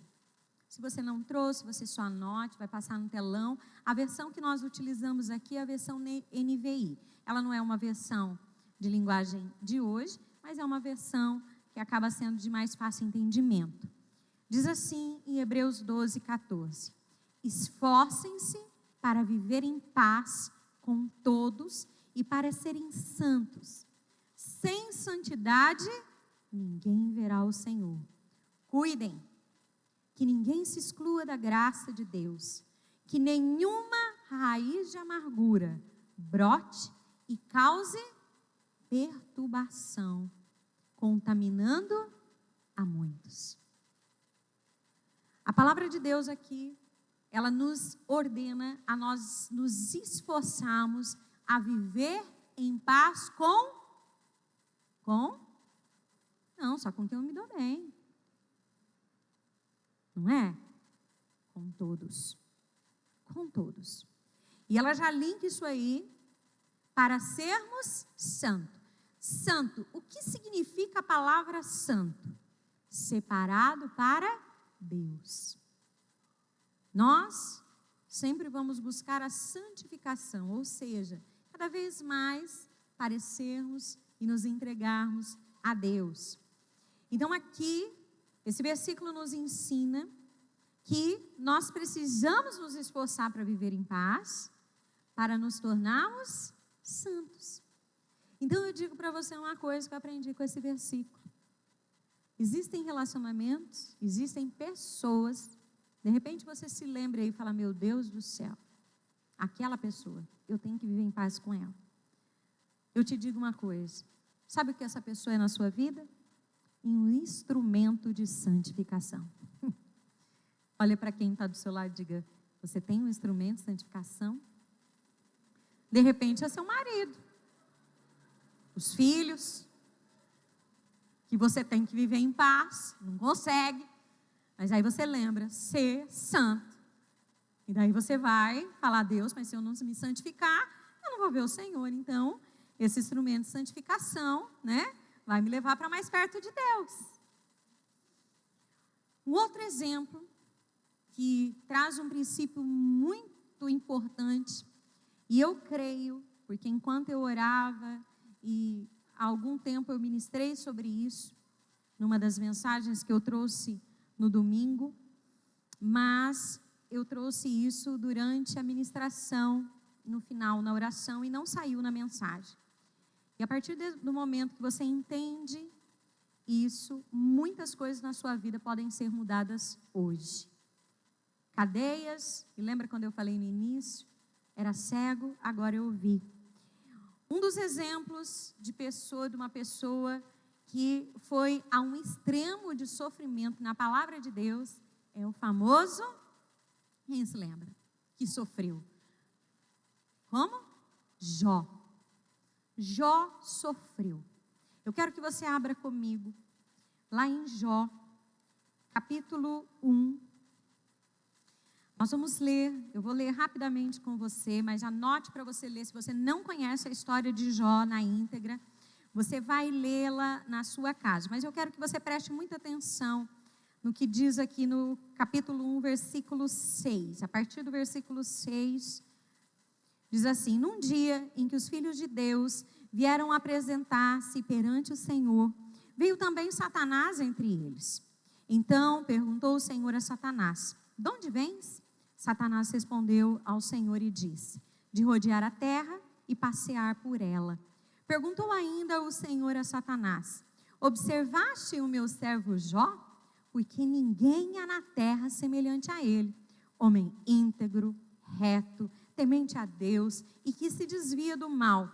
Se você não trouxe, você só anote, vai passar no telão. A versão que nós utilizamos aqui é a versão NVI. Ela não é uma versão de linguagem de hoje, mas é uma versão que acaba sendo de mais fácil entendimento. Diz assim em Hebreus 12, 14. Esforcem-se para viver em paz com todos e para serem santos. Sem santidade, ninguém verá o Senhor. Cuidem, que ninguém se exclua da graça de Deus, que nenhuma raiz de amargura brote e cause perturbação, contaminando a muitos. A palavra de Deus aqui, ela nos ordena a nós nos esforçarmos a viver em paz não, só com quem eu me dou bem. Não é? Com todos. Com todos. E ela já linka isso aí para sermos santos. Santo, o que significa a palavra santo? Separado para Deus. Nós sempre vamos buscar a santificação, ou seja, cada vez mais parecermos e nos entregarmos a Deus. Então aqui, esse versículo nos ensina que nós precisamos nos esforçar para viver em paz, para nos tornarmos santos. Então eu digo para você uma coisa que eu aprendi com esse versículo. Existem relacionamentos, existem pessoas, de repente você se lembra aí e fala, meu Deus do céu, aquela pessoa, eu tenho que viver em paz com ela. Eu te digo uma coisa, sabe o que essa pessoa é na sua vida? Um instrumento de santificação. Olha para quem está do seu lado e diga, você tem um instrumento de santificação? De repente é seu marido, os filhos, que você tem que viver em paz, não consegue, mas aí você lembra, ser santo. E daí você vai falar a Deus, mas se eu não me santificar, eu não vou ver o Senhor. Então, esse instrumento de santificação, né, vai me levar para mais perto de Deus. Um outro exemplo que traz um princípio muito importante, e eu creio, porque enquanto eu orava e há algum tempo eu ministrei sobre isso, numa das mensagens que eu trouxe no domingo, mas eu trouxe isso durante a ministração, no final, na oração, e não saiu na mensagem. E a partir do momento que você entende isso, muitas coisas na sua vida podem ser mudadas hoje. Cadeias, e lembra quando eu falei no início? Era cego, agora eu vi. Um dos exemplos de uma pessoa que foi a um extremo de sofrimento na palavra de Deus é o famoso, quem se lembra? Que sofreu. Como? Jó. Jó sofreu. Eu quero que você abra comigo, lá em Jó, capítulo 1. Nós vamos ler, eu vou ler rapidamente com você, mas anote para você ler. Se você não conhece a história de Jó na íntegra, você vai lê-la na sua casa. Mas eu quero que você preste muita atenção no que diz aqui no capítulo 1, versículo 6. A partir do versículo 6, diz assim: num dia em que os filhos de Deus vieram apresentar-se perante o Senhor, veio também Satanás entre eles. Então perguntou o Senhor a Satanás: de onde vens? Satanás respondeu ao Senhor e disse: de rodear a terra e passear por ela. Perguntou ainda o Senhor a Satanás: observaste o meu servo Jó? Porque ninguém há na terra semelhante a ele, homem íntegro, reto, temente a Deus e que se desvia do mal.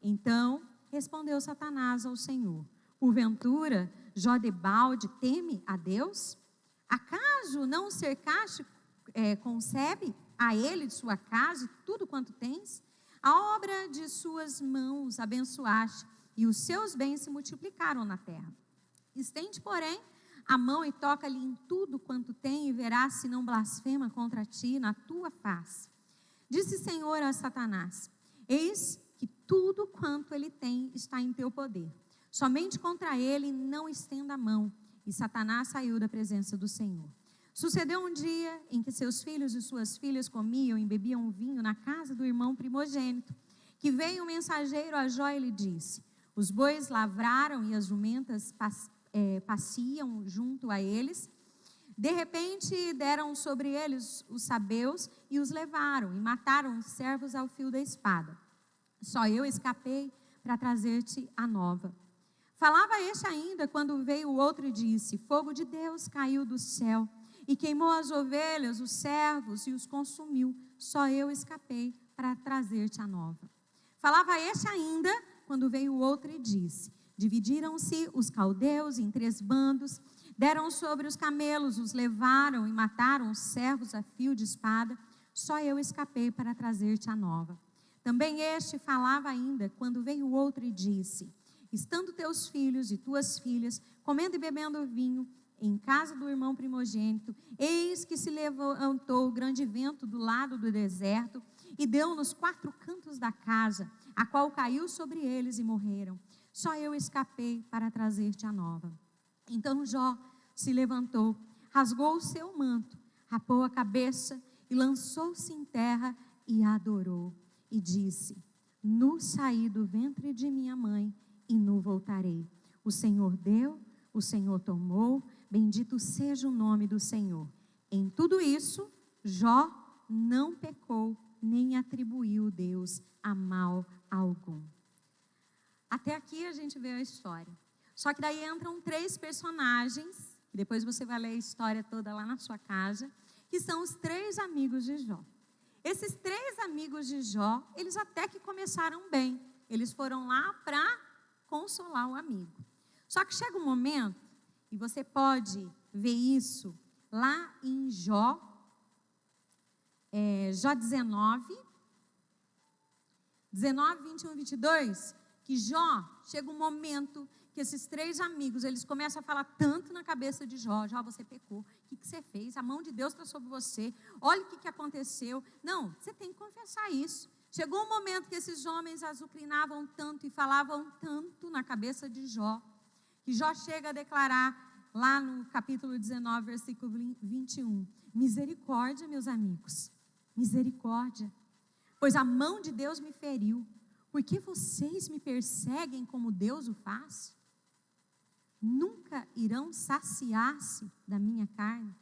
Então respondeu Satanás ao Senhor: porventura Jó debalde teme a Deus? Acaso não cercaste, concebe a ele de sua casa e tudo quanto tens? A obra de suas mãos abençoaste e os seus bens se multiplicaram na terra. Estende, porém, a mão e toca-lhe em tudo quanto tem e verás se não blasfema contra ti na tua face. Disse o Senhor a Satanás: eis que tudo quanto ele tem está em teu poder. Somente contra ele não estenda a mão. E Satanás saiu da presença do Senhor. Sucedeu um dia em que seus filhos e suas filhas comiam e bebiam vinho na casa do irmão primogênito, que veio um mensageiro a Jó e lhe disse: os bois lavraram e as jumentas pasciam junto a eles. De repente deram sobre eles os sabeus e os levaram, e mataram os servos ao fio da espada. Só eu escapei para trazer-te a nova. Falava este ainda, quando veio o outro e disse: fogo de Deus caiu do céu, e queimou as ovelhas, os servos, e os consumiu. Só eu escapei para trazer-te a nova. Falava este ainda, quando veio o outro e disse: dividiram-se os caldeus em 3 bandos, deram sobre os camelos, os levaram e mataram os servos a fio de espada. Só eu escapei para trazer-te a nova. Também este falava ainda, quando veio o outro e disse: estando teus filhos e tuas filhas comendo e bebendo vinho em casa do irmão primogênito, eis que se levantou grande vento do lado do deserto e deu nos 4 cantos da casa, a qual caiu sobre eles e morreram. Só eu escapei para trazer-te a nova. Então Jó se levantou, rasgou o seu manto, rapou a cabeça e lançou-se em terra e adorou. E disse: nu saí do ventre de minha mãe e nu voltarei. O Senhor deu, o Senhor tomou, bendito seja o nome do Senhor. Em tudo isso, Jó não pecou, nem atribuiu Deus a mal algum. Até aqui a gente vê a história. Só que daí entram 3 personagens, e depois você vai ler a história toda lá na sua casa, que são os 3 amigos de Jó. Esses 3 amigos de Jó, eles até que começaram bem. Eles foram lá para consolar o amigo. Só que chega um momento, e você pode ver isso lá em Jó 19, 21 e 22, que Jó, chega um momento que esses 3 amigos, eles começam a falar tanto na cabeça de Jó: Jó, você pecou, o que você fez? A mão de Deus está sobre você, olha o que aconteceu. Não, você tem que confessar isso. Chegou um momento que esses homens azucrinavam tanto e falavam tanto na cabeça de Jó, que Jó chega a declarar lá no capítulo 19, versículo 21. Misericórdia, meus amigos, misericórdia, pois a mão de Deus me feriu. Por que vocês me perseguem como Deus o faz? Nunca irão saciar-se da minha carne.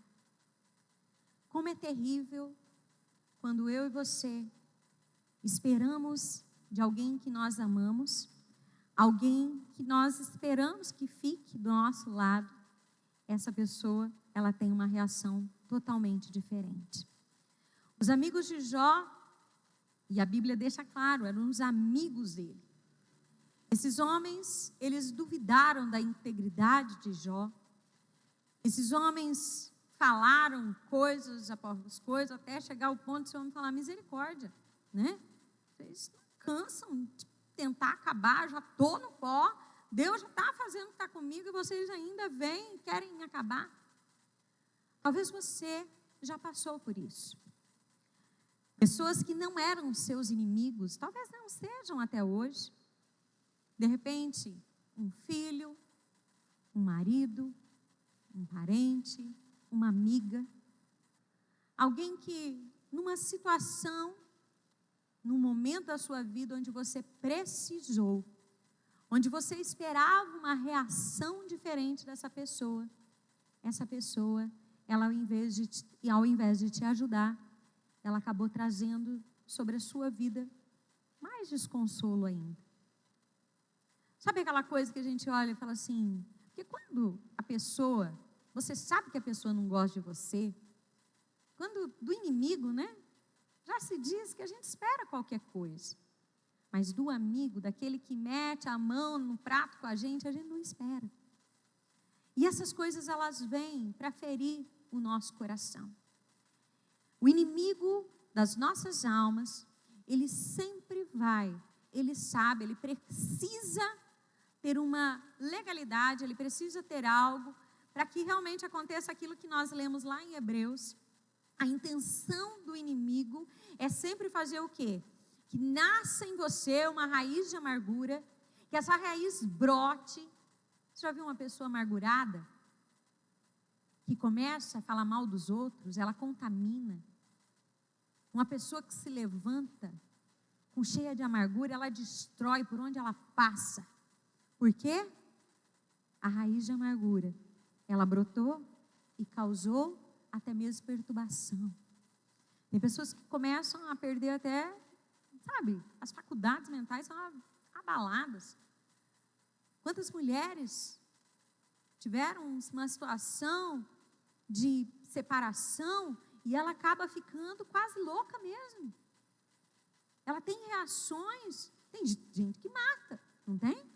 Como é terrível quando eu e você esperamos de alguém que nós amamos, alguém que nós esperamos que fique do nosso lado, essa pessoa, ela tem uma reação totalmente diferente. Os amigos de Jó, e a Bíblia deixa claro, eram os amigos dele. Esses homens, eles duvidaram da integridade de Jó. Esses homens falaram coisas após coisas, até chegar ao ponto de esse homem falar, misericórdia, né? Vocês não cansam de tentar acabar, já estou no pó, Deus já está fazendo o que está comigo e vocês ainda vêm e querem acabar. Talvez você já passou por isso. Pessoas que não eram seus inimigos, talvez não sejam até hoje. De repente, um filho, um marido, um parente, uma amiga, alguém que numa situação, num momento da sua vida onde você precisou, onde você esperava uma reação diferente dessa pessoa, essa pessoa, ela ao invés de te ajudar, ela acabou trazendo sobre a sua vida mais desconsolo ainda. Sabe aquela coisa que a gente olha e fala assim, porque quando a pessoa, você sabe que a pessoa não gosta de você, quando do inimigo, né? Já se diz que a gente espera qualquer coisa. Mas do amigo, daquele que mete a mão no prato com a gente não espera. E essas coisas, elas vêm para ferir o nosso coração. O inimigo das nossas almas, ele sempre vai, ele sabe, ele precisa ter uma legalidade, ele precisa ter algo para que realmente aconteça aquilo que nós lemos lá em Hebreus. A intenção do inimigo é sempre fazer o quê? Que nasça em você uma raiz de amargura, que essa raiz brote. Você já viu uma pessoa amargurada? Que começa a falar mal dos outros, ela contamina. Uma pessoa que se levanta com cheia de amargura, ela destrói por onde ela passa. Por quê? A raiz de amargura, ela brotou e causou até mesmo perturbação. Tem pessoas que começam a perder até, sabe, as faculdades mentais são abaladas. Quantas mulheres tiveram uma situação de separação e ela acaba ficando quase louca mesmo. Ela tem reações, tem gente que mata, não tem?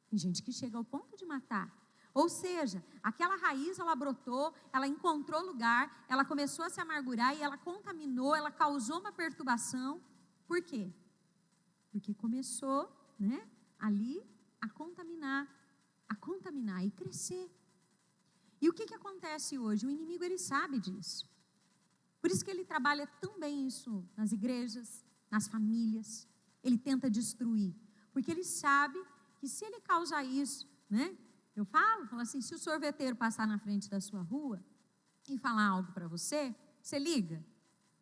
Tem gente que chega ao ponto de matar. Ou seja, aquela raiz, ela brotou, ela encontrou lugar, ela começou a se amargurar e ela contaminou, ela causou uma perturbação. Por quê? Porque começou, né, ali a contaminar e crescer. E o que acontece hoje? O inimigo, ele sabe disso. Por isso que ele trabalha tão bem isso nas igrejas, nas famílias. Ele tenta destruir. Porque ele sabe que se ele causar isso, né? Eu falo assim, se o sorveteiro passar na frente da sua rua e falar algo para você, você liga?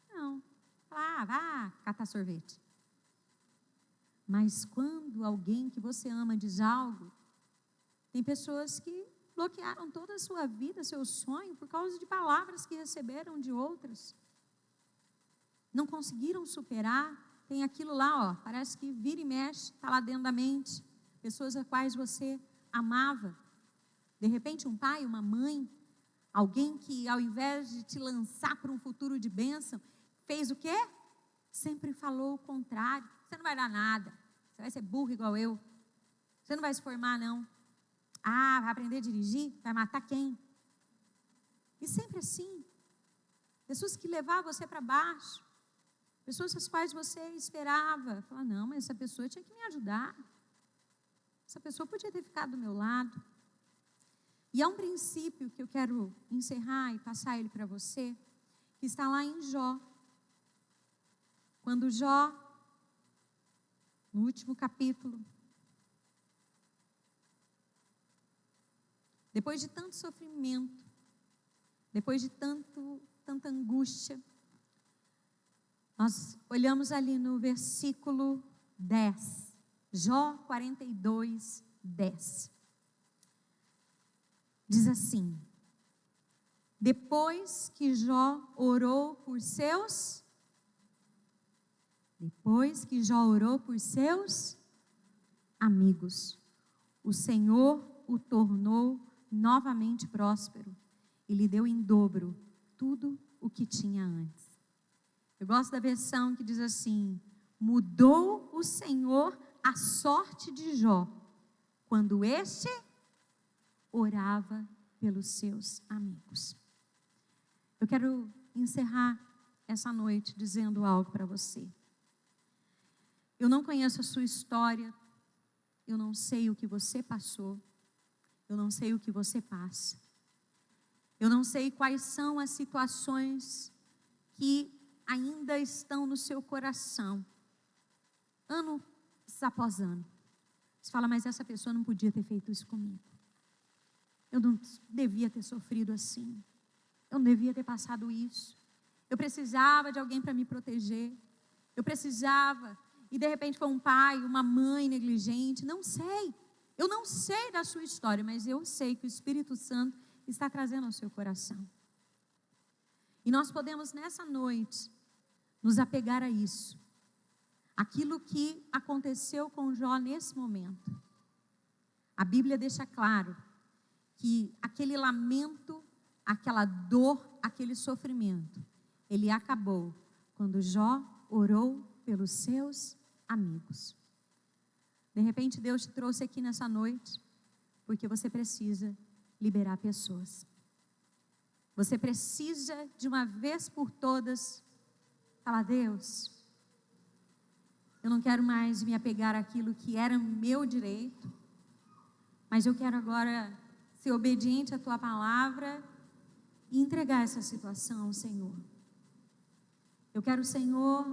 Não. Fala, vá catar sorvete. Mas quando alguém que você ama diz algo, tem pessoas que bloquearam toda a sua vida, seu sonho, por causa de palavras que receberam de outras. Não conseguiram superar, tem aquilo lá, ó, parece que vira e mexe, está lá dentro da mente. Pessoas a quais você amava. De repente um pai, uma mãe, alguém que ao invés de te lançar para um futuro de bênção, fez o quê? Sempre falou o contrário. Você não vai dar nada, você vai ser burro igual eu, você não vai se formar não. Ah, vai aprender a dirigir? Vai matar quem? E sempre assim. Pessoas que levavam você para baixo. Pessoas as quais você esperava. Falar, não, mas essa pessoa tinha que me ajudar. Essa pessoa podia ter ficado do meu lado. E há um princípio que eu quero encerrar e passar ele para você, que está lá em Jó. Quando Jó, no último capítulo, depois de tanto sofrimento, depois de tanta angústia, nós olhamos ali no versículo 10, Jó 42, 10. Diz assim: depois que Jó orou por seus amigos, o Senhor o tornou novamente próspero e lhe deu em dobro tudo o que tinha antes. Eu gosto da versão que diz assim: mudou o Senhor a sorte de Jó, quando este orava pelos seus amigos. Eu quero encerrar essa noite dizendo algo para você. Eu não conheço a sua história, eu não sei o que você passou, eu não sei o que você passa, eu não sei quais são as situações que ainda estão no seu coração, ano após ano. Você fala, mas essa pessoa não podia ter feito isso comigo, eu não devia ter sofrido assim, eu não devia ter passado isso, eu precisava de alguém para me proteger, eu precisava, e de repente foi um pai, uma mãe negligente, não sei, eu não sei da sua história, mas eu sei que o Espírito Santo está trazendo ao seu coração. E nós podemos nessa noite nos apegar a isso, aquilo que aconteceu com Jó nesse momento. A Bíblia deixa claro que aquele lamento, aquela dor, aquele sofrimento, ele acabou quando Jó orou pelos seus amigos. De repente Deus te trouxe aqui nessa noite porque você precisa liberar pessoas. Você precisa de uma vez por todas falar: Deus, eu não quero mais me apegar àquilo que era meu direito, mas eu quero agora ser obediente à tua palavra e entregar essa situação ao Senhor. Eu quero, Senhor,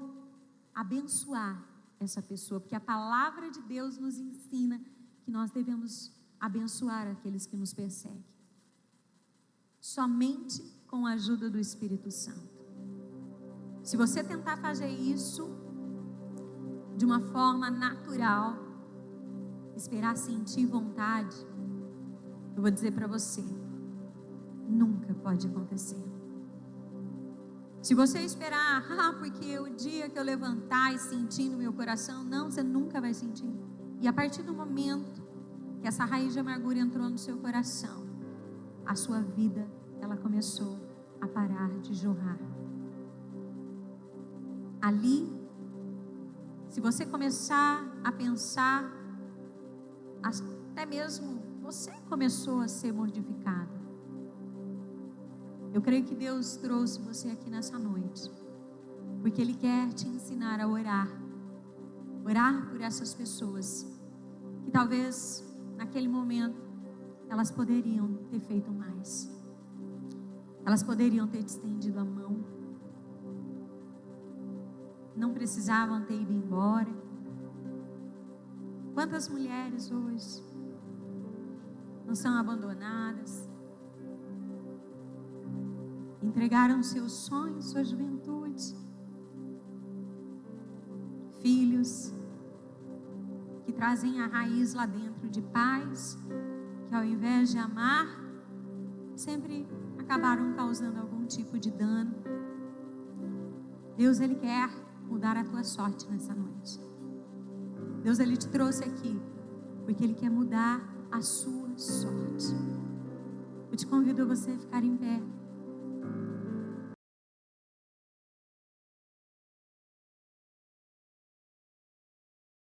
abençoar essa pessoa, porque a palavra de Deus nos ensina que nós devemos abençoar aqueles que nos perseguem. Somente com a ajuda do Espírito Santo. Se você tentar fazer isso de uma forma natural, esperar sentir vontade, eu vou dizer para você, nunca pode acontecer. Se você esperar, porque o dia que eu levantar e sentir no meu coração, não, você nunca vai sentir. E a partir do momento que essa raiz de amargura entrou no seu coração, a sua vida, ela começou a parar de jorrar. Ali, se você começar a pensar, até mesmo você começou a ser mortificado. Eu creio que Deus trouxe você aqui nessa noite, porque Ele quer te ensinar a orar por essas pessoas, que talvez naquele momento, elas poderiam ter feito mais, elas poderiam ter te estendido a mão, não precisavam ter ido embora. Quantas mulheres hoje não são abandonadas, entregaram seus sonhos, sua juventude, filhos que trazem a raiz lá dentro de pais, que ao invés de amar, sempre acabaram causando algum tipo de dano. Deus, Ele quer mudar a tua sorte nessa noite. Deus, Ele te trouxe aqui porque Ele quer mudar a sua sorte. Eu te convido a você a ficar em pé.